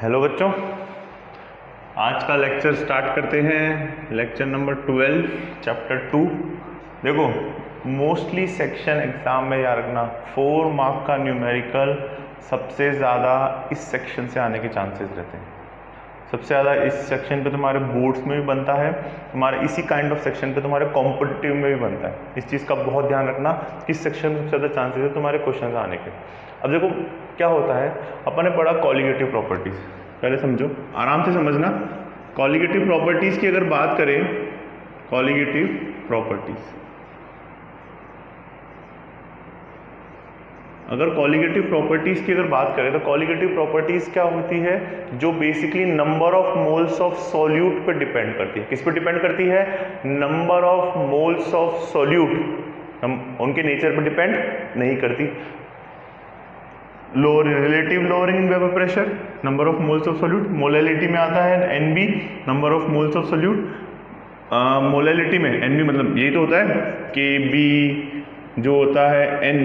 Hello बच्चों, आज का लेक्चर स्टार्ट करते हैं। Lecture number 12 chapter 2। देखो, मोस्टली सेक्शन एग्जाम में याद रखना 4 मार्क का न्यूमेरिकल सबसे ज़्यादा इस सेक्शन से आने के चांसेस रहते हैं। सबसे ज़्यादा इस सेक्शन पे तुम्हारे बोर्ड्स में भी बनता है, तुम्हारे इसी काइंड ऑफ सेक्शन पे तुम्हारे कॉम्पिटिटिव में भी बनता है। इस चीज़ का बहुत ध्यान रखना, किस सेक्शन में सबसे ज़्यादा चांसेस है तुम्हारे क्वेश्चन आने के। अब देखो क्या होता है, अपन ने पढ़ा कॉलिगेटिव प्रॉपर्टीज। पहले समझो, आराम से समझना। कॉलिगेटिव प्रॉपर्टीज की अगर बात करें, कॉलिगेटिव प्रॉपर्टीज, अगर कॉलिगेटिव प्रॉपर्टीज की अगर बात करें तो कॉलिगेटिव प्रॉपर्टीज क्या होती है, जो basically number of moles of solute पे डिपेंड करती है। किस पे डिपेंड करती है? Number of moles of solute, उनके नेचर पे डिपेंड नहीं करती। Lower relative lowering in vapour pressure, number of moles of solute. Molality में आता है NB, number of moles of solute. Molality में NB मतलब यही तो होता है KB जो होता है N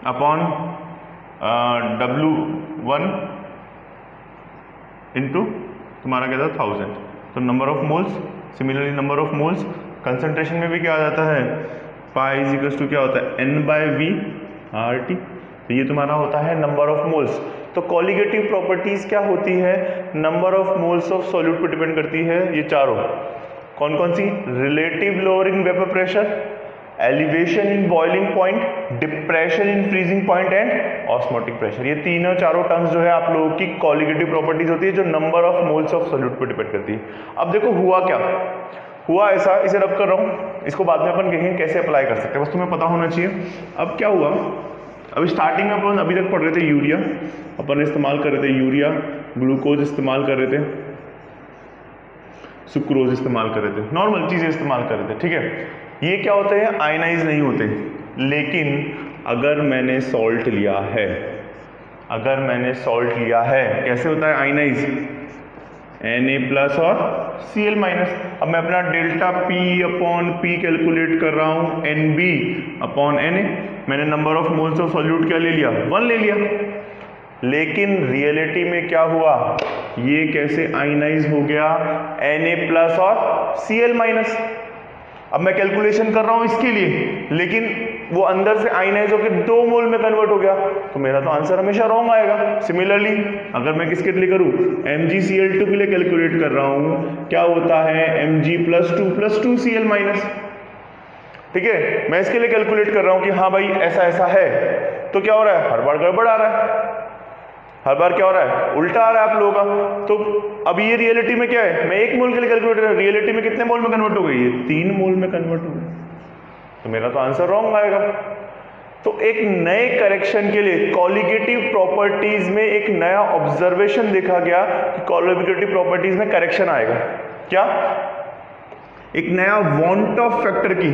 अपॉन W1 इंटू तुम्हारा क्या था 1000। तो number of moles, similarly number of moles. Concentration में भी क्या आ जाता है, पाई इज इक्वल्स टू क्या होता है N/V RT। तो ये तुम्हारा होता है नंबर ऑफ मोल्स। तो कॉलिगेटिव प्रॉपर्टीज क्या होती है, number of moles of solute पे डिपेंड करती है। ये चारों कौन कौन सी? Relative lowering vapour pressure, elevation in boiling point, depression in freezing point and osmotic pressure. ये तीनों चारों टर्म्स जो है आप लोगों की कॉलिगेटिव प्रॉपर्टीज होती है, जो number of moles of solute पे डिपेंड करती है। अब देखो हुआ क्या, हुआ ऐसा, इसे रब कर रहा हूँ, इसको बाद में अपन कहेंगे कैसे अप्लाई कर सकते हैं, बस तुम्हें पता होना चाहिए। अब क्या हुआ, अभी स्टार्टिंग में अपन अभी तक पढ़ रहे थे यूरिया, अपन इस्तेमाल कर रहे थे यूरिया, ग्लूकोज इस्तेमाल कर रहे थे, सुक्रोज इस्तेमाल कर रहे थे, नॉर्मल चीजें इस्तेमाल कर रहे थे, ठीक है। ये क्या होते हैं, आयनाइज नहीं होते। लेकिन अगर मैंने सॉल्ट लिया है, अगर मैंने सॉल्ट लिया है, कैसे होता है आयनाइज? Na+ और Cl-। अब मैं अपना डेल्टा P/P कैलकुलेट कर रहा हूं, NB/Na। मैंने number of moles of solute क्या ले लिया? 1 ले लिया। लेकिन रियलिटी में क्या हुआ, ये कैसे आयनाइज हो गया? Na+ और Cl-। अब मैं कैलकुलेशन कर रहा हूं इसके लिए, लेकिन वो अंदर से आयनाइज होकर 2 मोल में कन्वर्ट हो गया, तो मेरा तो आंसर हमेशा रॉन्ग आएगा। सिमिलरली अगर मैं किसके लिए करूं, MgCl2 के लिए कैलकुलेट कर रहा हूं, क्या होता है Mg+2 Cl-। ठीक है, मैं इसके लिए कैलकुलेट कर रहा हूं कि हाँ भाई ऐसा ऐसा है, तो क्या हो रहा है, हर बार गड़बड़ आ रहा है, हर बार क्या हो रहा है, उल्टा आ रहा है आप लोगों का। तो अब ये रियलिटी में क्या है, मैं 1 मोल के लिए कैलकुलेट कर रहा हूं, रियलिटी में कितने मोल में कन्वर्ट हो गई? ये 3 मोल में कन्वर्ट हो गई, तो मेरा तो आंसर रॉन्ग आएगा। तो एक नए करेक्शन के लिए कॉलिगेटिव प्रॉपर्टीज में एक नया ऑब्जर्वेशन देखा गया कि कॉलिगेटिव प्रॉपर्टीज में करेक्शन आएगा। क्या? एक नया वांट ऑफ फैक्टर की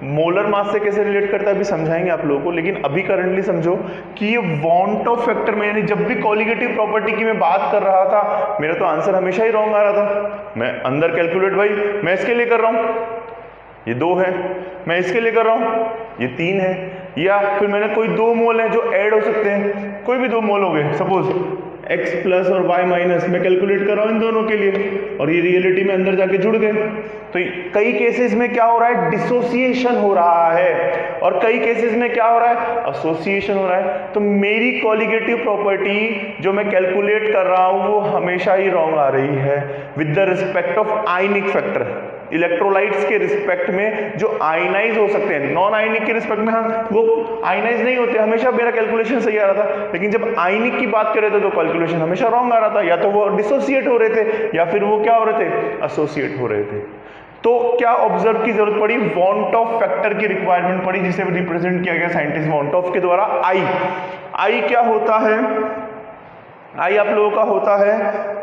मोलर मास से कैसे रिलेट करता है अभी समझाएंगे आप लोगों को, लेकिन अभी करंटली समझो कि ये वांट ऑफ फैक्टर में, यानी जब भी कॉलिगेटिव प्रॉपर्टी की मैं बात कर रहा था, मेरा तो आंसर हमेशा ही रॉन्ग आ रहा था। मैं अंदर कैलकुलेट, भाई मैं इसके लिए कर रहा हूं, ये 2 है, मैं इसके लिए कर रहा हूं, ये 3 है, या फिर मैंने कोई 2 मोल है जो ऐड हो सकते हैं, कोई भी 2 मोल हो गए, सपोज X+ और Y- मैं कैलकुलेट कर रहा हूं इन दोनों के लिए, और ये रियलिटी में अंदर जाके जुड़ गए। तो कई केसेस में क्या हो रहा है, डिसोसिएशन हो रहा है, और कई केसेस में क्या हो रहा है, एसोसिएशन हो रहा है। तो मेरी कॉलिगेटिव प्रॉपर्टी जो मैं कैलकुलेट कर रहा हूं वो हमेशा ही रॉन्ग आ रही है with the respect of ionic factor. Electrolytes के रिस्पेक्ट में जो आयनाइज हो सकते हैं, नॉन आयनिक के रिस्पेक्ट में हाँ वो आयनाइज नहीं होते, हमेशा मेरा कैलकुलेशन सही आ रहा था। लेकिन जब आयनिक की बात कर रहे थे तो कैलकुलेशन हमेशा रॉन्ग आ रहा था, या तो वो डिसोसिएट हो रहे थे या फिर वो क्या हो रहे थे, एसोसिएट हो रहे थे। तो क्या ऑब्जर्व की जरूरत पड़ी, वांट ऑफ फैक्टर की रिक्वायरमेंट पड़ी, जिसे रिप्रेजेंट किया गया साइंटिस्ट वांट ऑफ के द्वारा आई क्या होता है, आई आप लोगों का होता है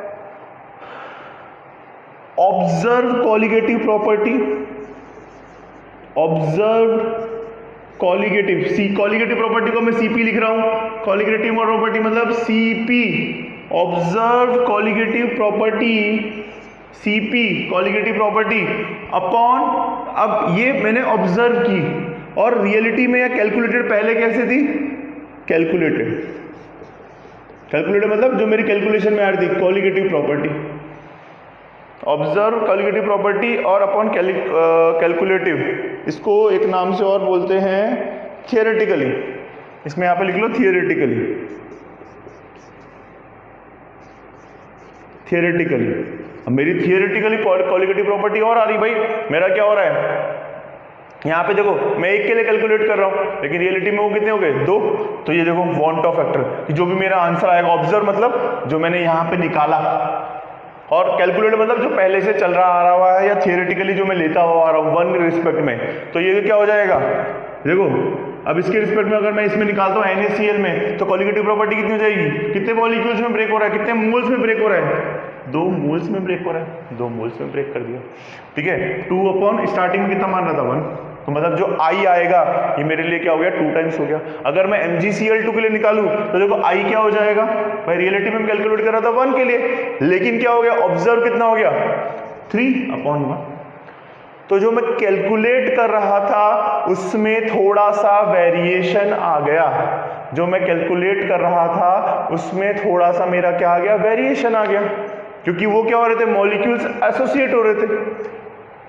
observe colligative property, observe colligative colligative property को मैं CP लिख रहा हूं, कॉलिगेटिव प्रॉपर्टी मतलब CP, observe colligative property CP, colligative property upon, अब ये मैंने ऑब्जर्व की, और रियलिटी में या कैलकुलेटेड पहले कैसे थी, कैलकुलेटेड, कैलकुलेटिव मतलब जो मेरी कैलकुलेशन में आ रही थी, colligative property. Observe colligative property और अपॉन कैलकुलेटिव, इसको एक नाम से और बोलते हैं थियोरेटिकली। इसमें यहाँ पे लिख लो थियोरेटिकली। थियोरेटिकली, अब मेरी थियोरेटिकली कॉलिगेटिव प्रॉपर्टी और आ रही भाई, मेरा क्या हो रहा है यहाँ पे देखो, मैं एक के लिए कैलकुलेट कर रहा हूँ लेकिन रियलिटी में वो कितने हो गए, 2। तो ये देखो वांट ऑफ फैक्टर कि जो भी मेरा आंसर आएगा, ऑब्जर्व मतलब जो मैंने यहाँ पे निकाला, और कैलकुलेट मतलब जो पहले से चल रहा आ रहा हुआ है या थियोरेटिकली जो मैं लेता हुआ आ रहा हूँ वन रिस्पेक्ट में। तो ये क्या हो जाएगा, देखो अब इसके रिस्पेक्ट में अगर मैं इसमें निकालता हूँ NaCl में, तो कॉलिगेटिव प्रॉपर्टी कितनी हो जाएगी, कितने मॉलिक्यूल्स में ब्रेक हो रहा है, कितने मोल्स में ब्रेक हो रहा है, 2 मोल्स में ब्रेक हो रहा है, 2 मोल्स में ब्रेक कर दिया। ठीक है, 2 अपॉन स्टार्टिंग में कितना मान रहा था 1, तो मतलब जो I आएगा ये मेरे लिए क्या हो गया, 2 टाइम्स हो गया। अगर मैं MgCl2 के लिए निकालूं तो देखो I क्या हो जाएगा, भाई रियलिटी में कैलकुलेट कर रहा था 1 के लिए, लेकिन क्या हो गया, ऑब्जर्व कितना हो गया, 3/1। तो जो मैं कैलकुलेट कर रहा था उसमें थोड़ा सा वेरिएशन आ गया, जो मैं कैलकुलेट कर रहा था उसमें थोड़ा सा मेरा क्या आ गया, वेरिएशन आ गया, क्योंकि वो क्या हो रहे थे, मॉलिक्यूल्स एसोसिएट हो रहे थे।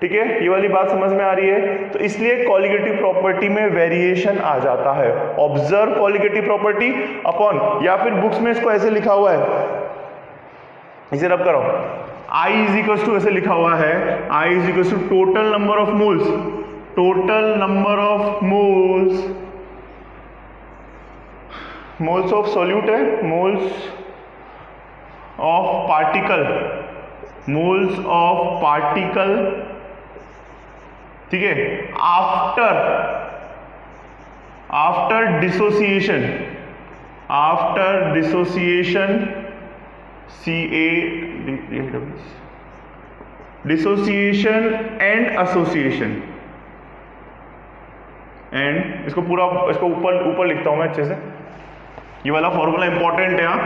ठीक है, ये वाली बात समझ में आ रही है। तो इसलिए कॉलिगेटिव प्रॉपर्टी में वेरिएशन आ जाता है। ऑब्जर्व कॉलिगेटिव प्रॉपर्टी अपॉन, या फिर बुक्स में इसको ऐसे लिखा हुआ है, इसे रब करो, I इज इक्वल टू ऐसे लिखा हुआ है, I is equal to total number of moles, total number of moles, moles of solute है, moles of particle, moles of particle, ठीक है, after dissociation, after dissociation, dissociation and association, and इसको पूरा, इसको ऊपर लिखता हूं मैं अच्छे से, ये वाला फॉर्मूला इंपॉर्टेंट है यहाँ,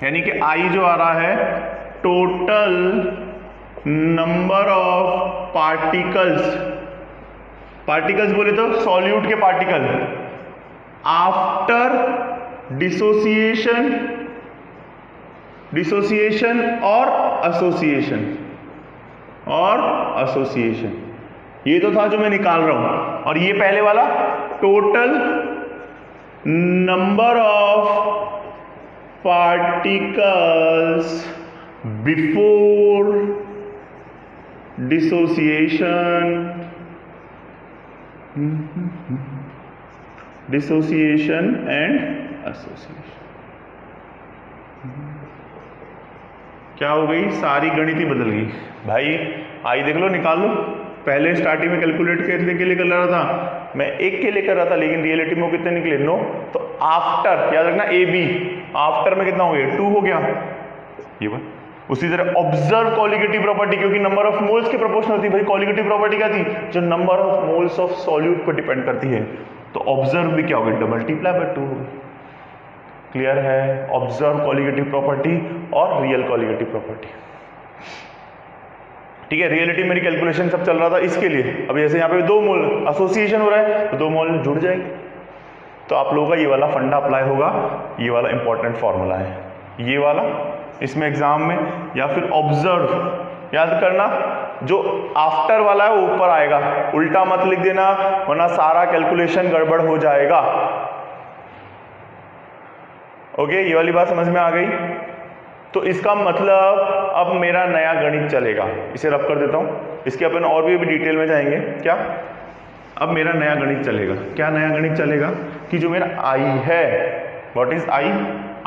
यानी कि I जो आ रहा है, total number of particles, particles बोले तो सॉल्यूट के पार्टिकल, आफ्टर डिसोसिएशन, डिसोसिएशन और एसोसिएशन, और एसोसिएशन, ये तो था जो मैं निकाल रहा हूं। और ये पहले वाला total number of particles before dissociation, dissociation and association. क्या हो गई, सारी गणित ही बदल गई भाई। आई देख लो, निकाल लो। पहले स्टार्टिंग में कैलकुलेट करने के लिए कर रहा था मैं, एक के लिए कर रहा था, लेकिन रियलिटी में वो कितने निकले, 9। तो आफ्टर, याद रखना AB, आफ्टर में कितना हो गया, 2 हो गया ये बात। उसी तरह ऑब्जर्व कॉलिगेटिव प्रॉपर्टी, क्योंकि नंबर ऑफ मोल्स की प्रोपोर्शनल थी भाई। कॉलिगेटिव प्रॉपर्टी क्या थी, जो number of moles of solute पर डिपेंड करती है। तो ऑब्जर्व भी क्या हो गया, मल्टीप्लाई बाय 2 हो गई। क्लियर है, ऑब्जर्व कॉलिगेटिव प्रॉपर्टी और रियल कॉलिगेटिव प्रॉपर्टी। ठीक है, रियलिटी मेरी कैलकुलेशन सब चल रहा था इसके लिए। अब जैसे यहाँ पे 2 मोल एसोसिएशन हो रहा है, तो 2 मोल जुड़ जाएंगे। तो आप लोगों का ये वाला फंडा अप्लाई होगा, ये वाला इंपॉर्टेंट फॉर्मूला है ये वाला, इसमें एग्जाम में। या फिर ऑब्जर्व, याद करना, जो आफ्टर वाला है वो ऊपर आएगा, उल्टा मत लिख देना वरना सारा कैलकुलेशन गड़बड़ हो जाएगा। ओके, ये वाली बात समझ में आ गई। तो इसका मतलब अब मेरा नया गणित चलेगा, इसे रब कर देता हूं, इसके अपन और भी डिटेल में जाएंगे। क्या, अब मेरा नया गणित चलेगा। क्या नया गणित चलेगा कि जो मेरा I है, व्हाट इज I?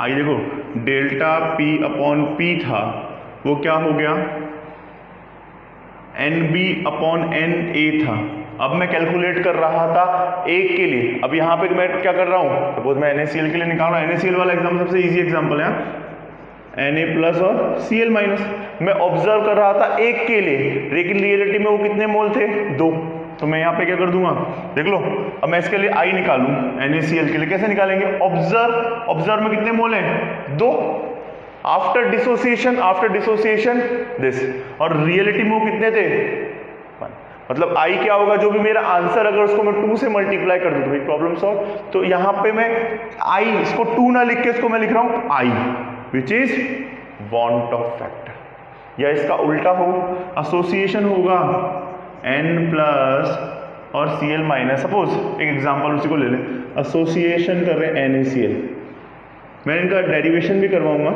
I देखो, डेल्टा P अपॉन P था, वो क्या हो गया, NB अपॉन NA था। अब मैं कैलकुलेट कर रहा था एक के लिए। अब यहाँ पे मैं क्या कर रहा हूँ, सपोज मैं NaCl के लिए निकाल रहा हूँ। NaCl वाला एग्जाम्पल सबसे इजी एग्जाम्पल है, Na प्लस और Cl माइनस। मैं ऑब्जर्व कर रहा था एक के लिए, लेकिन रियलिटी में वो कितने मोल थे, 2। तो मैं यहाँ पे क्या कर दूंगा, देख लो। अब मैं इसके लिए I निकालूं, NaCl के लिए कैसे निकालेंगे, ऑब्जर्व में कितने मोल हैं, 2। आफ्टर डिसोसिएशन दिस, और रियलिटी में वो कितने थे, 1। मतलब आई क्या होगा, जो भी मेरा आंसर अगर उसको मैं 2 से मल्टीप्लाई कर दूं तो भाई प्रॉब्लम सॉल्व। तो यहाँ पे मैं आई, इसको 2 ना लिख के इसको मैं लिख रहा हूं i, which is van't Hoff factor. या इसका उल्टा हो, एसोसिएशन होगा n प्लस और Cl माइनस। सपोज एक एग्जांपल उसी को ले लें, एसोसिएशन कर रहे हैं NaCl। मैं इनका डेरिवेशन भी करवाऊंगा,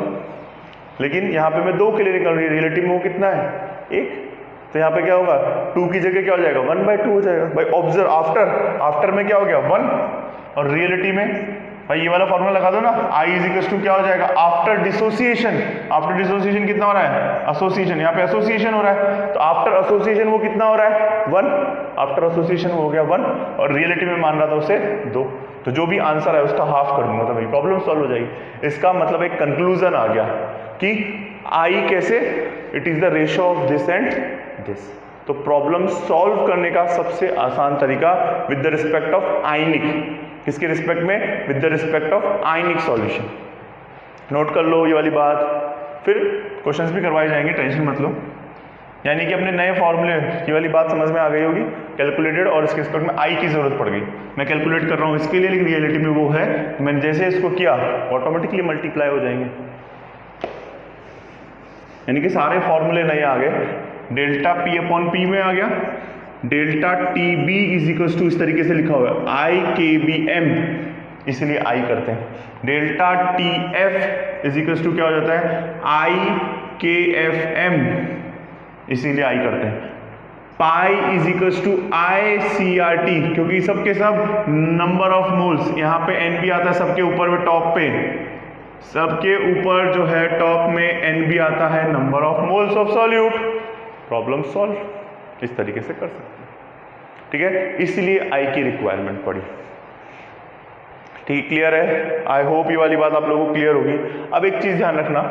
लेकिन यहाँ पे मैं 2 के लिए निकाल रही हूँ, रिलेटिव में वो कितना है 1, तो यहाँ पे क्या होगा 2 की जगह क्या हो जाएगा 1/2 हो जाएगा भाई। ऑब्जर्व आफ्टर में क्या हो गया 1, और रियलिटी में भाई ये वाला फॉर्मूला लगा दो ना, I इज इक्वल टू क्या हो जाएगा आफ्टर डिसोसिएशन। आफ्टर डिसोसिएशन कितना हो रहा है एसोसिएशन, यहाँ पे एसोसिएशन हो रहा है, तो आफ्टर एसोसिएशन वो कितना हो रहा है 1, आफ्टर एसोसिएशन हो गया 1, और रियलिटी में मान रहा था उसे 2, तो जो भी आंसर है उसका हाफ कर दूंगा तो भाई प्रॉब्लम सॉल्व हो जाएगी। इसका मतलब एक कंक्लूजन आ गया कि I कैसे, it is the ratio of this and this. तो प्रॉब्लम सॉल्व करने का सबसे आसान तरीका with the respect of ionic, किसके रिस्पेक्ट में, with the respect of ionic solution. Note कर लो ये वाली बात, फिर क्वेश्चंस भी करवाए जाएंगे, टेंशन मत लो। यानी कि अपने नए फॉर्मूले, ये वाली बात समझ में आ गई होगी, कैलकुलेटेड, और इसके रिस्पेक्ट में आई की जरूरत पड़ गई। मैं कैलकुलेट कर रहा हूँ इसके लिए, लेकिन रियलिटी में वो है, मैंने जैसे इसको किया ऑटोमेटिकली मल्टीप्लाई हो जाएंगे। यानी कि सारे फॉर्मूले नए आ गए, डेल्टा पी अपॉन पी में आ गया, delta T B is equal to इस तरीके से लिखा हुआ है आई के बी एम, इसलिए आई करते हैं। Delta T F is equal to क्या हो जाता है आई के एफ एम, इसीलिए आई करते हैं। Pi is equal to I C R T, क्योंकि सबके सब नंबर ऑफ मोल्स, यहाँ पे एन भी आता है सबके ऊपर में, टॉप पे सबके ऊपर जो है टॉप में एन भी आता है, number of moles of solute. Problem solve इस तरीके से कर सकते हैं, ठीक है, इसलिए आई की रिक्वायरमेंट पड़ी। ठीक, क्लियर है? आई होप ये वाली बात आप लोगों को क्लियर होगी। अब एक चीज ध्यान रखना,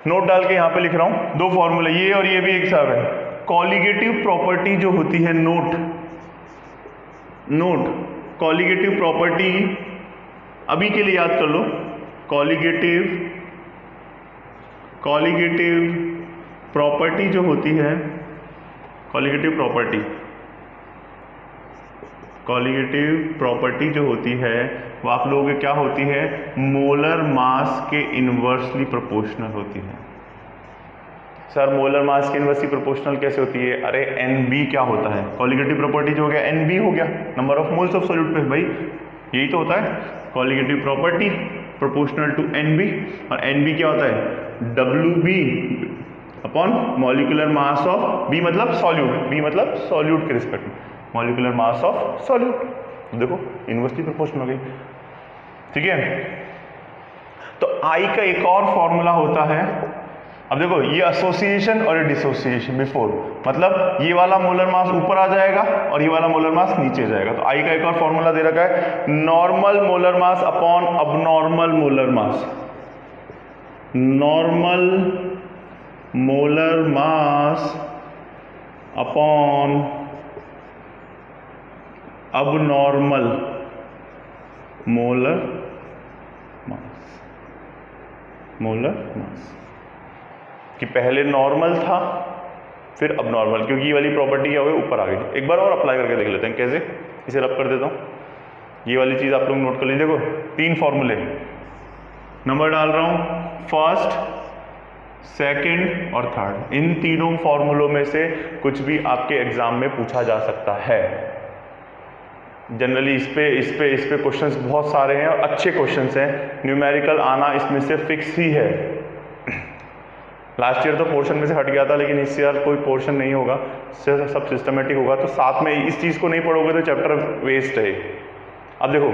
नोट डाल के यहां पे लिख रहा हूं 2 फॉर्मूले, ये और ये भी एक साथ है। कॉलिगेटिव प्रॉपर्टी जो होती है, नोट कॉलिगेटिव प्रॉपर्टी अभी के लिए याद कर लो, कॉलिगेटिव प्रॉपर्टी जो होती है, कॉलिगेटिव प्रॉपर्टी जो होती है वो आप लोगों की क्या होती है, मोलर मास के इनवर्सली प्रोपोर्शनल होती है। सर मोलर मास के इनवर्सली प्रोपोर्शनल कैसे होती है? अरे NB क्या होता है, कॉलिगेटिव प्रॉपर्टी जो हो गया NB हो गया, number of moles of solute पे, भाई यही तो होता है colligative property, proportional to NB, और NB क्या होता है WB upon molecular mass of B मतलब सॉल्यूट, B मतलब सॉल्यूट के रिस्पेक्ट में मॉलिक्यूलर मास ऑफ सॉल्यूट। देखो इनवर्सली प्रोपोर्शनल हो गई, ठीक है। तो I का एक और फॉर्मूला होता है, अब देखो ये एसोसिएशन और ये डिसोसिएशन बिफोर, मतलब ये वाला मोलर मास ऊपर आ जाएगा और ये वाला मोलर मास नीचे जाएगा। तो I का एक और फॉर्मूला दे रखा है, normal molar mass upon abnormal molar mass, normal molar mass upon abnormal molar mass, कि पहले नॉर्मल था फिर अब नॉर्मल, क्योंकि ये वाली प्रॉपर्टी क्या हो गई ऊपर आ गई। एक बार और अप्लाई करके देख लेते हैं कैसे, इसे रब कर देता हूँ, ये वाली चीज़ आप लोग नोट कर लीजिए। देखो 3 फॉर्मूले, नंबर डाल रहा हूँ फर्स्ट, सेकंड और थर्ड, इन तीनों फॉर्मूलों में से कुछ भी आपके एग्जाम में पूछा जा सकता है। जनरली इस पे क्वेश्चंस बहुत सारे हैं और अच्छे क्वेश्चंस हैं, न्यूमेरिकल आना इसमें से फिक्स ही है। लास्ट ईयर तो पोर्शन में से हट गया था, लेकिन इस ईयर कोई पोर्शन नहीं होगा, सब सिस्टमेटिक होगा। तो साथ में इस चीज़ को नहीं पढ़ोगे तो चैप्टर वेस्ट है। अब देखो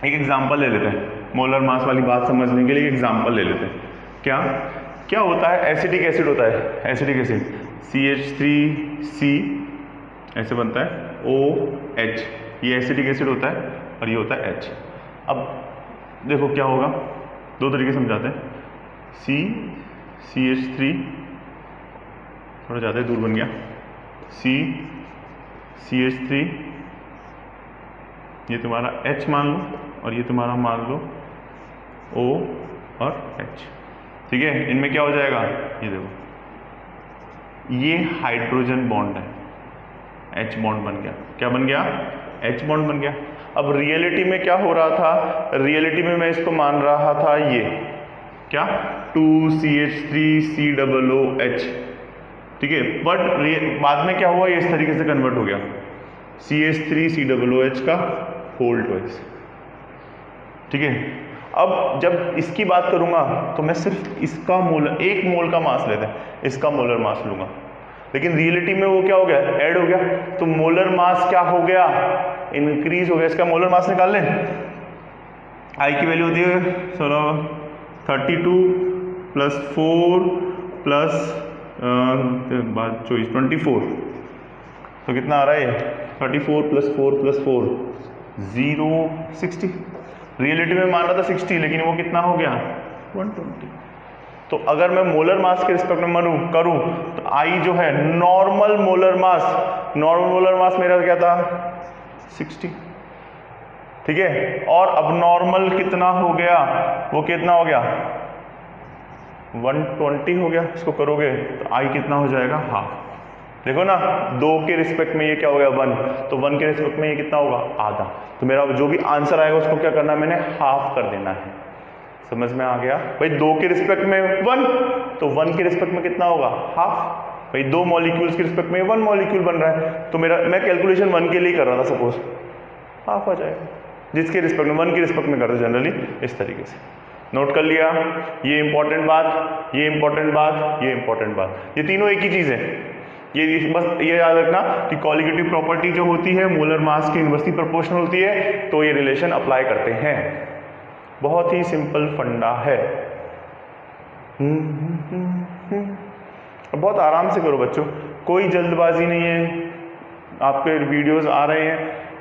एक एग्जांपल ले लेते हैं, मोलर मास वाली बात समझने के लिए एग्जांपल ले लेते हैं। क्या होता है, एसिटिक एसिड होता है, एसिटिक एसिड CH3C ऐसे बनता है OH, ये एसिटिक एसिड होता है और ये होता है H। अब देखो क्या होगा, 2 तरीके समझाते हैं, CH3 थोड़ा ज़्यादा दूर बन गया, CH3 ये तुम्हारा H मान लो और ये तुम्हारा मान लो O और H, ठीक है। इनमें क्या हो जाएगा, ये देखो ये हाइड्रोजन बॉन्ड है, H बॉन्ड बन गया। क्या बन गया? H बॉन्ड बन गया। अब रियलिटी में क्या हो रहा था? रियलिटी में मैं इसको मान रहा था ये क्या 2CH3COOH, ठीक है, बट बाद में क्या हुआ, ये इस तरीके से कन्वर्ट हो गया CH3COOH का होल ट्वाइस, ठीक है। अब जब इसकी बात करूंगा तो मैं सिर्फ इसका मोलर, एक मोल का मास लेते हैं, इसका मोलर मास लूंगा, लेकिन रियलिटी में वो क्या हो गया? ऐड हो गया। तो मोलर मास क्या हो गया? इंक्रीज हो गया। इसका मोलर मास निकाल लें। आई की वैल्यू होती है 32 प्लस 4 प्लस 24, तो कितना आ रहा है? 34 प्लस 4 प्लस 4 60। रियलिटी में मान रहा था 60, लेकिन वो कितना हो गया? 120। तो अगर मैं मोलर मास के रिस्पेक्ट में करूं तो आई जो है नॉर्मल मोलर मास मेरा क्या था? 60, ठीक है। और अब नॉर्मल कितना हो गया? वो कितना हो गया? 120 हो गया। इसको करोगे तो आई कितना हो जाएगा? हाफ। देखो ना, 2 के रिस्पेक्ट में ये क्या हो गया? 1, तो 1 के रिस्पेक्ट में ये कितना होगा? आधा। तो मेरा जो भी आंसर आएगा उसको क्या करना है? मैंने हाफ कर देना है। समझ में आ गया भाई? 2 के रिस्पेक्ट में 1, तो 1 के रिस्पेक्ट में कितना होगा? हाफ। भाई 2 मॉलिक्यूल्स के रिस्पेक्ट में 1 मॉलिक्यूल बन रहा है, तो मैं कैलकुलेशन 1 के लिए कर रहा था, सपोज हाफ आ जाएगा। जिसके रिस्पेक्ट में 1 के रिस्पेक्ट में करते जनरली इस तरीके से। नोट कर लिया? ये इंपॉर्टेंट बात, ये इंपॉर्टेंट बात, ये इंपॉर्टेंट बात, ये तीनों एक ही चीज है। ये बस ये याद रखना कि कॉलिगेटिव प्रॉपर्टी जो होती है मोलर मास की इनवर्सली प्रोपोर्शनल होती है, तो ये रिलेशन अप्लाई करते हैं। बहुत ही सिंपल फंडा है। बहुत आराम से करो बच्चों, कोई जल्दबाजी नहीं है। आपके वीडियोस आ रहे हैं,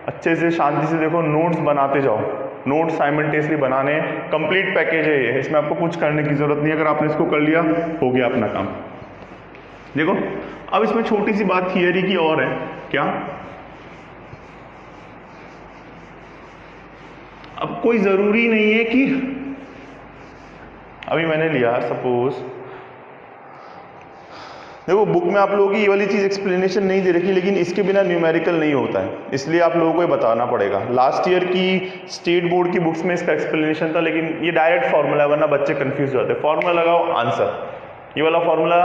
अच्छे से शांति से देखो, नोट्स बनाते जाओ। नोट्स साइमल्टेनियसली बनाने, कंप्लीट पैकेज है ये, इसमें आपको कुछ करने की जरूरत नहीं है। अगर आपने इसको कर लिया हो गया अपना काम। देखो अब इसमें छोटी सी बात थियरी की और है। क्या? अब कोई जरूरी नहीं है कि अभी मैंने लिया सपोज, देखो बुक में आप लोगों की ये वाली चीज एक्सप्लेनेशन नहीं दे रखी, लेकिन इसके बिना न्यूमेरिकल नहीं होता है, इसलिए आप लोगों को ये बताना पड़ेगा। लास्ट ईयर की स्टेट बोर्ड की बुक्स में इसका एक्सप्लेनेशन था, लेकिन ये डायरेक्ट फॉर्मूला है, वरना बच्चे कंफ्यूज हो जाते हैं। फॉर्मूला लगाओ आंसर, ये वाला फॉर्मूला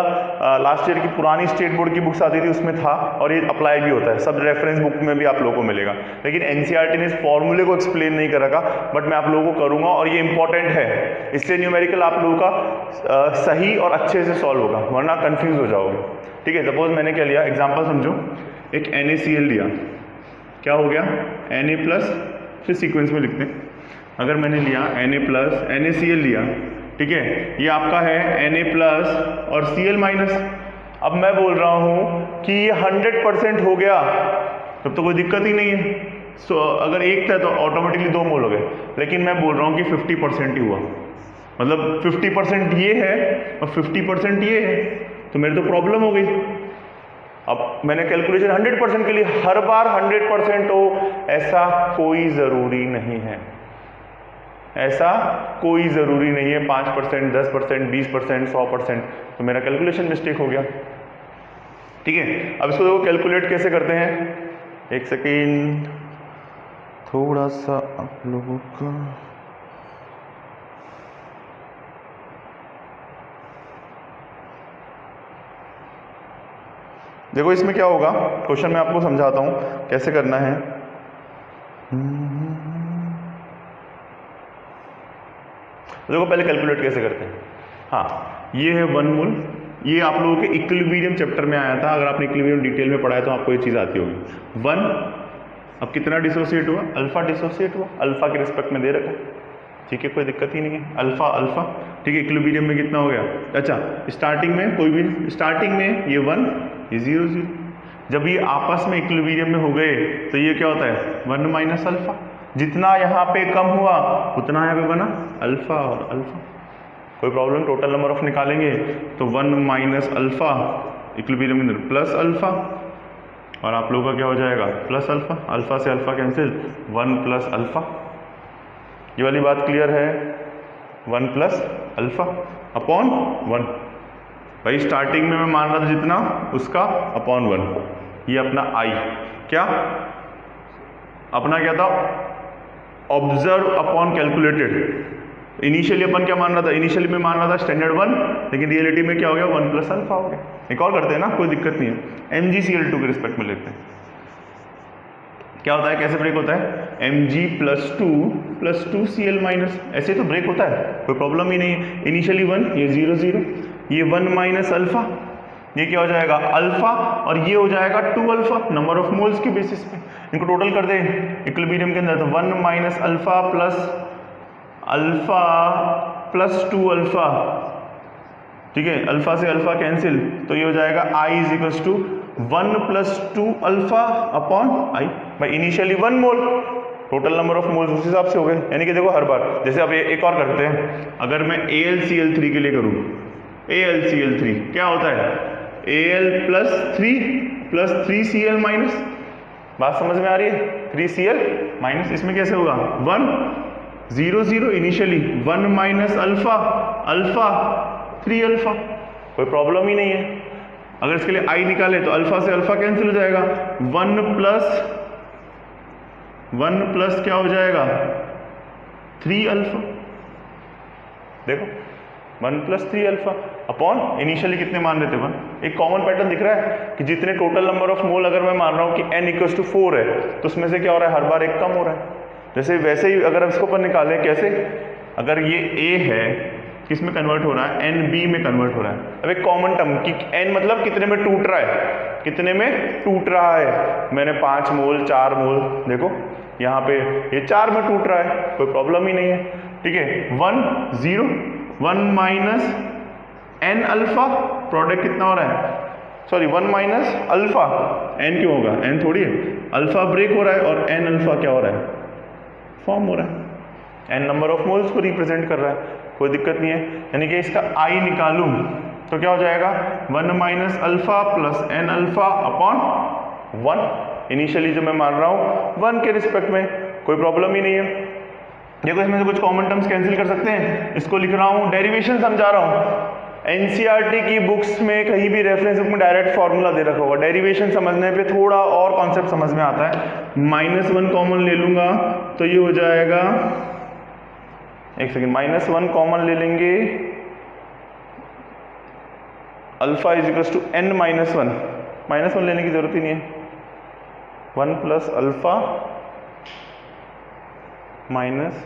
लास्ट ईयर की पुरानी स्टेट बोर्ड की बुक्स आती थी उसमें था, और ये अप्लाई भी होता है, सब रेफरेंस बुक में भी आप लोगों को मिलेगा। लेकिन एनसीईआरटी ने इस फॉर्मूले को एक्सप्लेन नहीं कर रखा, बट मैं आप लोगों को करूंगा, और ये इंपॉर्टेंट है। इससे न्यूमेरिकल आप लोगों का सही और अच्छे से सॉल्व होगा, वरना कंफ्यूज हो जाओगे। ठीक है, सपोज मैंने क्या लिया, एग्जाम्पल समझो, एक NaCl लिया, क्या हो गया? Na+, फिर सीक्वेंस में लिखते हैं। अगर मैंने लिया Na+, NaCl लिया, ठीक है, ये आपका है Na+ और Cl-। अब मैं बोल रहा हूं कि ये 100% हो गया, तब तो कोई दिक्कत ही नहीं है। अगर एक था तो ऑटोमेटिकली 2 मोल हो गए, लेकिन मैं बोल रहा हूं कि 50% ही हुआ, मतलब 50% ये है और 50% ये है, तो मेरी तो प्रॉब्लम हो गई। अब मैंने कैलकुलेशन 100% के लिए, हर बार 100% हो ऐसा कोई ज़रूरी नहीं है, ऐसा कोई ज़रूरी नहीं है। 5%, 10%, 20%, 100%, तो मेरा कैलकुलेशन मिस्टेक हो गया। ठीक है, अब इसको देखो कैलकुलेट कैसे करते हैं। एक सेकेंड, थोड़ा सा आप लोगों का देखो, इसमें क्या होगा, क्वेश्चन मैं आपको समझाता हूं कैसे करना है। देखो पहले कैलकुलेट कैसे करते हैं। हाँ, ये है 1 मोल, ये आप लोगों के इक्विलिब्रियम चैप्टर में आया था, अगर आपने इक्विलिब्रियम डिटेल में पढ़ा है तो आपको ये चीज़ आती होगी। 1, अब कितना डिसोसिएट हुआ? अल्फा डिसोसिएट हुआ, अल्फा के रिस्पेक्ट में दे रखा है, ठीक है, कोई दिक्कत ही नहीं है। अल्फा अल्फा, ठीक है, इक्विलिब्रियम में कितना हो गया? अच्छा, स्टार्टिंग में कोई भी, स्टार्टिंग में ये 1, ये 0 0, जब ये आपस में इक्विलिब्रियम में हो गए तो ये क्या होता है? 1 - अल्फा, जितना यहाँ पे कम हुआ उतना यहाँ पे बना अल्फा और अल्फा। कोई प्रॉब्लम? टोटल नंबर ऑफ निकालेंगे तो 1 - अल्फा इक्विलिब्रियम में प्लस अल्फा, और आप लोगों का क्या हो जाएगा? प्लस अल्फा, अल्फा से अल्फा कैंसिल, 1 + अल्फा। ये वाली बात क्लियर है? 1 + अल्फा अपॉन 1। भाई स्टार्टिंग में मैं मान रहा था जितना उसका अपॉन 1, ये अपना आई क्या अपना क्या था ऑब्जर्व अपॉन कैलकुलेटेड। इनिशियली अपन क्या मान रहा था, इनिशियली में मान रहा था स्टैंडर्ड 1, लेकिन रियलिटी में क्या हो गया 1 प्लस अल्फा हो गया। एक और करते हैं ना, कोई दिक्कत नहीं है, MgCl2 के रिस्पेक्ट में लेते हैं। क्या होता है, कैसे ब्रेक होता है, Mg+2 ऐसे तो ब्रेक होता है, कोई प्रॉब्लम ही नहीं है। इनिशियली 1, ये 0 0, ये 1 माइनस अल्फा, ये क्या हो जाएगा अल्फा, और ये हो जाएगा 2 अल्फा नंबर ऑफ मोल्स की बेसिस पे। इनको टोटल कर दें इक्विलिब्रियम के अंदर, तो 1 माइनस अल्फा प्लस 2 अल्फा, ठीक है, अल्फा से अल्फा कैंसिल, तो ये हो जाएगा I = 1 + 2 अल्फा अपॉन आई। भाई initially 1 mole, total number of moles उस हिसाब से हो गए। यानी कि देखो हर बार, जैसे अब एक और करते हैं, अगर मैं AlCl3 के लिए करूँ, AlCl3 क्या होता है, Al + 3Cl माइनस, बात समझ में आ रही है, 3Cl माइनस, इसमें कैसे होगा 1 0 0 इनिशियली, 1 माइनस अल्फा 3 अल्फा, कोई प्रॉब्लम ही नहीं है। अगर इसके लिए आई निकाले तो अल्फा से अल्फा कैंसिल हो जाएगा, 1 प्लस क्या हो जाएगा 3 अल्फा, देखो 1 + 3 अल्फा अपॉन इनिशियली कितने मान रहे थे 1। एक कॉमन पैटर्न दिख रहा है कि जितने टोटल नंबर ऑफ मोल अगर मैं मान रहा हूँ कि n = 4 है, तो उसमें से क्या हो रहा है, हर बार एक कम हो रहा है। जैसे वैसे ही अगर इसको अपन निकालें, कैसे, अगर ये a है, किस में कन्वर्ट हो रहा है, NB में कन्वर्ट हो रहा है। अब एक कॉमन टर्म कि n मतलब कितने में टूट रहा है, कितने में टूट रहा है, मैंने 5 मोल 4 मोल, देखो यहाँ पे ये 4 में टूट रहा है, कोई प्रॉब्लम ही नहीं है, ठीक है। 1 0 1 माइनस n अल्फा, प्रोडक्ट कितना हो रहा है, सॉरी 1 माइनस अल्फा, n क्यों होगा, n थोड़ी है, अल्फा ब्रेक हो रहा है और n अल्फा क्या हो रहा है, फॉर्म हो रहा है, n नंबर ऑफ मोल्स को रिप्रेजेंट कर रहा है, कोई दिक्कत नहीं है। यानी कि इसका I निकालूं तो क्या हो जाएगा 1 minus alpha plus n alpha upon 1, initially जो मैं मान रहा हूँ 1 के रिस्पेक्ट में, कोई प्रॉब्लम ही नहीं है। देखो इसमें से कुछ कॉमन टर्म्स कैंसिल कर सकते हैं, इसको लिख रहा हूँ, डेरिवेशन समझा रहा हूँ। NCERT की बुक्स में कहीं भी रेफरेंस बुक में डायरेक्ट फॉर्मूला दे रखा होगा, डेरिवेशन समझने पे थोड़ा और कॉन्सेप्ट समझ में आता है। -1 कॉमन ले लूंगा तो ये हो जाएगा, एक सेकेंड, -1 कॉमन ले लेंगे, अल्फा = n - 1, -1 लेने की जरूरत ही नहीं है, 1 प्लस अल्फा माइनस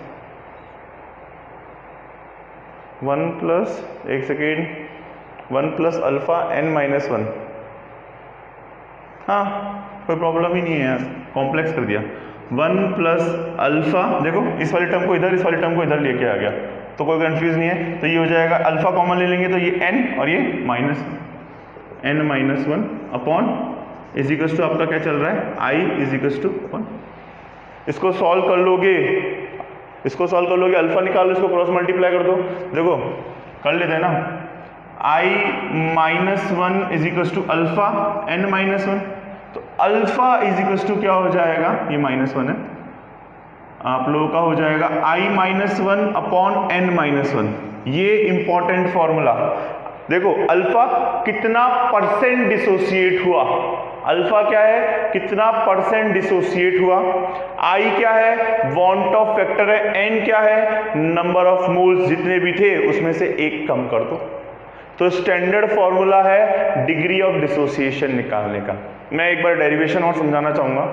1 प्लस, एक सेकेंड, 1 प्लस अल्फा n - 1, हाँ कोई प्रॉब्लम ही नहीं है यार, कॉम्प्लेक्स कर दिया। 1 प्लस अल्फा, देखो इस वाली टर्म को इधर, इस वाली टर्म को इधर लेके आ गया, तो कोई कंफ्यूज नहीं है। तो ये हो जाएगा, अल्फा कॉमन ले लेंगे तो ये n और ये n - 1 अपॉन = आपका क्या चल रहा है, I = 1। इसको सॉल्व कर लोगे, अल्फा निकालो, इसको क्रॉस मल्टीप्लाई कर दो, देखो कर लेते हैं ना, I - 1 = अल्फा n - 1, तो अल्फा = क्या हो जाएगा, ये -1 है, आप लोगों का हो जाएगा I - 1 अपॉन n - 1। ये इंपॉर्टेंट फॉर्मूला, देखो अल्फा कितना % डिसोसिएट हुआ, अल्फा क्या है, कितना % डिसोसिएट हुआ, I क्या है, वांट ऑफ फैक्टर है, n क्या है, नंबर ऑफ मोल्स जितने भी थे उसमें से एक कम कर दो। तो स्टैंडर्ड फॉर्मूला है डिग्री ऑफ डिसोसिएशन निकालने का। मैं एक बार डेरिवेशन और समझाना चाहूंगा,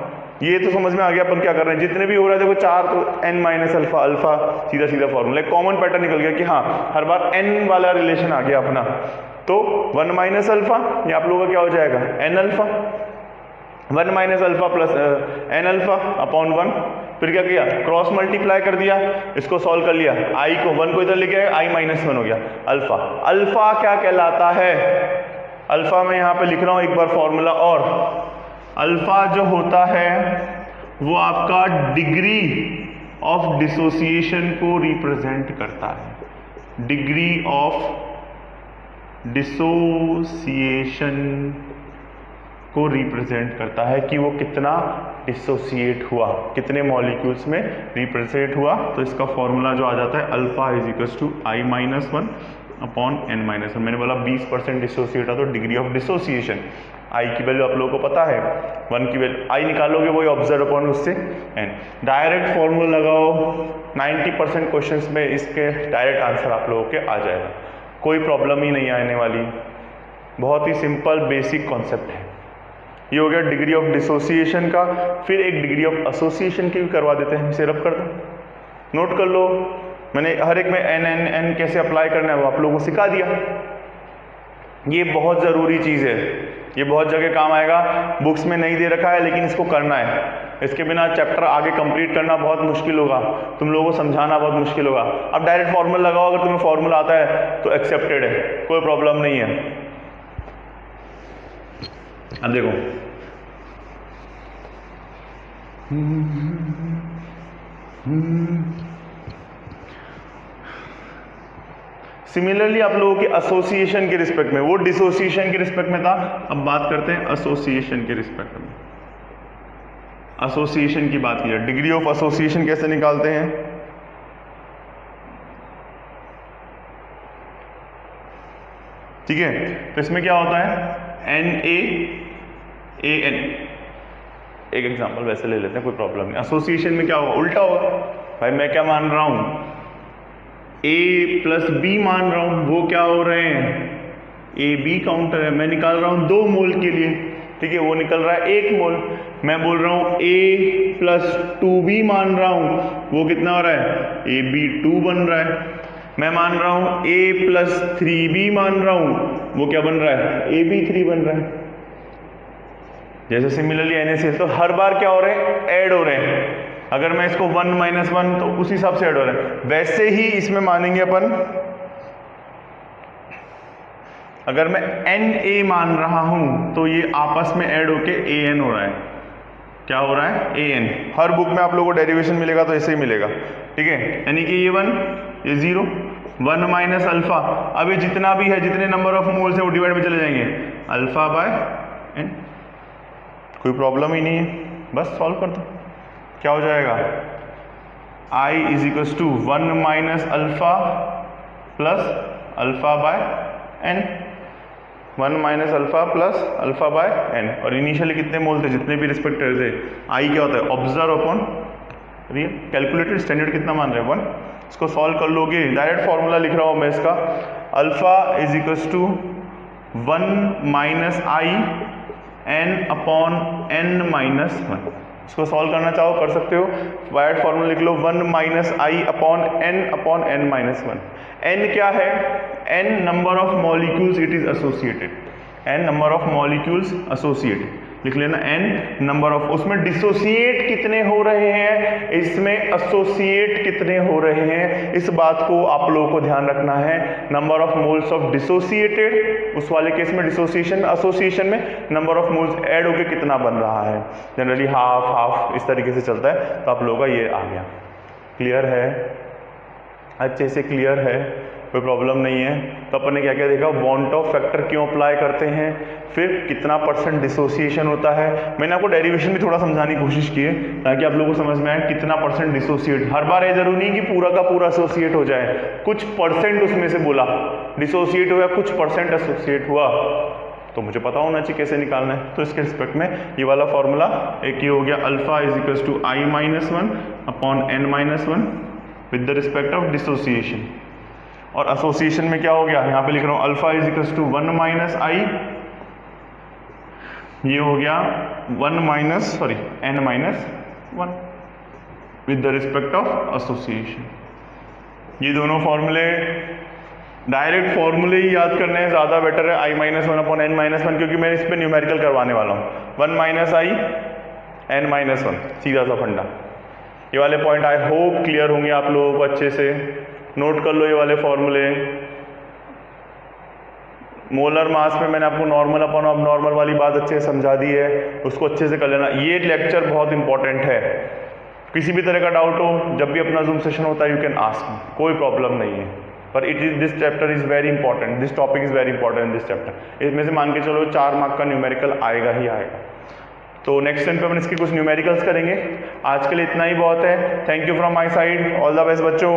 ये तो समझ में आ गया अपन क्या कर रहे हैं, जितने भी हो रहा है देखो 4 तो n माइनस अल्फा, अल्फा सीधा सीधा फॉर्मूला, कॉमन पैटर्न निकल गया कि हाँ हर बार n वाला रिलेशन आ गया अपना। तो 1 माइनस अल्फा, ये आप लोगों का क्या हो जाएगा, n alpha, 1 minus alpha plus n alpha upon 1, फिर क्या किया, क्रॉस मल्टीप्लाई कर दिया, इसको सॉल्व कर लिया, I को 1 को इधर लेके आए, I - 1 हो गया, अल्फा। अल्फा क्या कहलाता है, अल्फा में यहाँ पे लिख रहा हूँ एक बार फॉर्मूला और, अल्फा जो होता है वो आपका डिग्री ऑफ डिसोसिएशन को रिप्रेजेंट करता है, डिग्री ऑफ डिसोसिएशन को रिप्रेजेंट करता है कि वो कितना डिसोसिएट हुआ, कितने मॉलिक्यूल्स में रिप्रेजेंट हुआ। तो इसका फॉर्मूला जो आ जाता है, alpha = I - 1 upon n minus one. मैंने बोला 20% डिसोसिएट है तो डिग्री ऑफ डिसोसिएशन आई की वैल्यू आप लोगों को पता है 1 की वैल्यू आई निकालोगे वही ऑब्जर्व अपॉन उससे n। डायरेक्ट फॉर्मूला लगाओ 90% क्वेश्चंस में इसके डायरेक्ट आंसर आप लोगों के आ जाएगा, कोई प्रॉब्लम ही नहीं आने वाली। बहुत ही सिंपल बेसिक कॉन्सेप्ट है। ये हो गया डिग्री ऑफ डिसोसिएशन का। फिर एक डिग्री ऑफ एसोसिएशन की भी करवा देते हैं, इसे रब कर दो, नोट कर लो। मैंने हर एक में n कैसे अप्लाई करना है वो आप लोगों को सिखा दिया। ये बहुत ज़रूरी चीज़ है, ये बहुत जगह काम आएगा। बुक्स में नहीं दे रखा है लेकिन इसको करना है, इसके बिना चैप्टर आगे कंप्लीट करना बहुत मुश्किल होगा, तुम लोगों को समझाना बहुत मुश्किल होगा। अब डायरेक्ट फॉर्मूला लगाओ, अगर तुम्हें फॉर्मूला आता है तो एक्सेप्टेड है, कोई प्रॉब्लम नहीं है। अब देखो सिमिलरली आप लोगों के एसोसिएशन के रिस्पेक्ट में, वो डिसोसिएशन के रिस्पेक्ट में था, अब बात करते हैं एसोसिएशन के रिस्पेक्ट में। एसोसिएशन की बात की है, डिग्री ऑफ एसोसिएशन कैसे निकालते हैं। ठीक है, तो इसमें क्या होता है NaAN। एक एग्जांपल वैसे ले लेते हैं, कोई प्रॉब्लम नहीं। एसोसिएशन में क्या होगा, उल्टा होगा। भाई मैं क्या मान रहा हूं, A प्लस B मान रहा हूं, वो क्या हो रहे हैं AB काउंटर है, मैं निकाल रहा हूं 2 मोल के लिए, ठीक है, वो निकल रहा है 1 मोल। मैं बोल रहा हूं A प्लस 2B मान रहा हूं, वो कितना हो रहा है AB2 बन रहा है। मैं मान रहा हूं A प्लस 3B मान रहा हूं, वो क्या बन रहा है AB3 बन रहा है। जैसे सिमिलरली NaCl, तो हर बार क्या हो रहे हैं, ऐड हो रहे हैं। अगर मैं इसको 1 माइनस 1 तो उस हिसाब से ऐड हो रहा है। वैसे ही इसमें मानेंगे अपन, अगर मैं Na मान रहा हूं तो ये आपस में ऐड होके An हो रहा है। क्या हो रहा है An। हर बुक में आप लोगों को डेरिवेशन मिलेगा तो ऐसे ही मिलेगा, ठीक है, यानी कि ये 1 ये 0 1 माइनस अल्फा। अब ये जितना भी है, जितने नंबर ऑफ मोल्स है वो डिवाइड में चले जाएंगे, अल्फा बाय n। कोई प्रॉब्लम ही नहीं है, बस सॉल्व कर दो। क्या हो जाएगा I is equals to 1 minus alpha plus alpha by n। 1 minus alpha plus alpha by n। और इनिशियली कितने मोल थे, जितने भी रिस्पेक्टर थे। I क्या होता है, observe upon real. Calculated standard कितना मान रहे हैं 1। इसको सॉल्व कर लोगे, डायरेक्ट फॉर्मूला लिख रहा हूं मैं इसका, alpha is equals to 1 minus I n upon n minus 1। इसको सॉल्व करना चाहो कर सकते हो, वायर्ड फॉर्मूला लिख लो 1 माइनस आई अपॉन n माइनस 1। n क्या है, n number of molecules it is associated, n number of molecules associated लिख लेना, n नंबर ऑफ, उसमें डिसोसिएट कितने हो रहे हैं, इसमें एसोसिएट कितने हो रहे हैं, इस बात को आप लोगों को ध्यान रखना है। Number of moles of dissociated, उस वाले केस में डिसोसिएशन, एसोसिएशन में नंबर ऑफ मोल्स ऐड होके कितना बन रहा है। जनरली हाफ हाफ इस तरीके से चलता है, तो आप लोगों का ये आ गया। क्लियर है, अच्छे से क्लियर है, कोई प्रॉब्लम नहीं है। तो अपन ने क्या क्या देखा, वॉन्ट ऑफ फैक्टर क्यों अप्लाई करते हैं, फिर कितना % डिसोसिएशन होता है। मैंने आपको डेरिवेशन भी थोड़ा समझाने की कोशिश की है ताकि आप लोगों को समझ में आए कितना % डिसोसिएट। हर बार ये जरूरी नहीं कि पूरा का पूरा एसोसिएट हो जाए, कुछ % उसमें से बोला डिसोसिएट हुआ, कुछ % एसोसिएट हुआ, तो मुझे पता होना चाहिए कैसे निकालना है। तो इसके रिस्पेक्ट में ये वाला फॉर्मूला एक ये हो गया, alpha is equals to i minus 1 upon n minus 1 with the respect of dissociation. और एसोसिएशन में क्या हो गया, यहाँ पे लिख रहा हूँ alpha is equals to 1 minus i, ये हो गया 1 minus n minus 1 with the respect of association. ये दोनों फॉर्मूले, डायरेक्ट फॉर्मूले ही याद करने हैं, ज़्यादा बेटर है आई माइनस 1 अपॉन n माइनस 1, क्योंकि मैं इस पर न्यूमेरिकल करवाने वाला हूँ। 1 माइनस आई n माइनस 1, सीधा सा फंडा। ये वाले पॉइंट आई होप क्लियर होंगे आप लोगों को, अच्छे से नोट कर लो ये वाले फॉर्मूले। मोलर मास में मैंने आपको नॉर्मल अपॉन अब नॉर्मल वाली बात अच्छे से समझा दी है, उसको अच्छे से कर लेना। ये लेक्चर बहुत इंपॉर्टेंट है, किसी भी तरह का डाउट हो जब भी अपना जूम सेशन होता है यू कैन आस्क, कोई प्रॉब्लम नहीं है। पर it is this chapter is very important, this topic is very important in this chapter. इसमें से मान के चलो 4 मार्क का न्यूमेरिकल आएगा ही आएगा। तो नेक्स्ट टाइम पे अपन इसके कुछ न्यूमेरिकल्स करेंगे। आज के लिए इतना ही बहुत है। Thank you from my side, all the best बच्चों।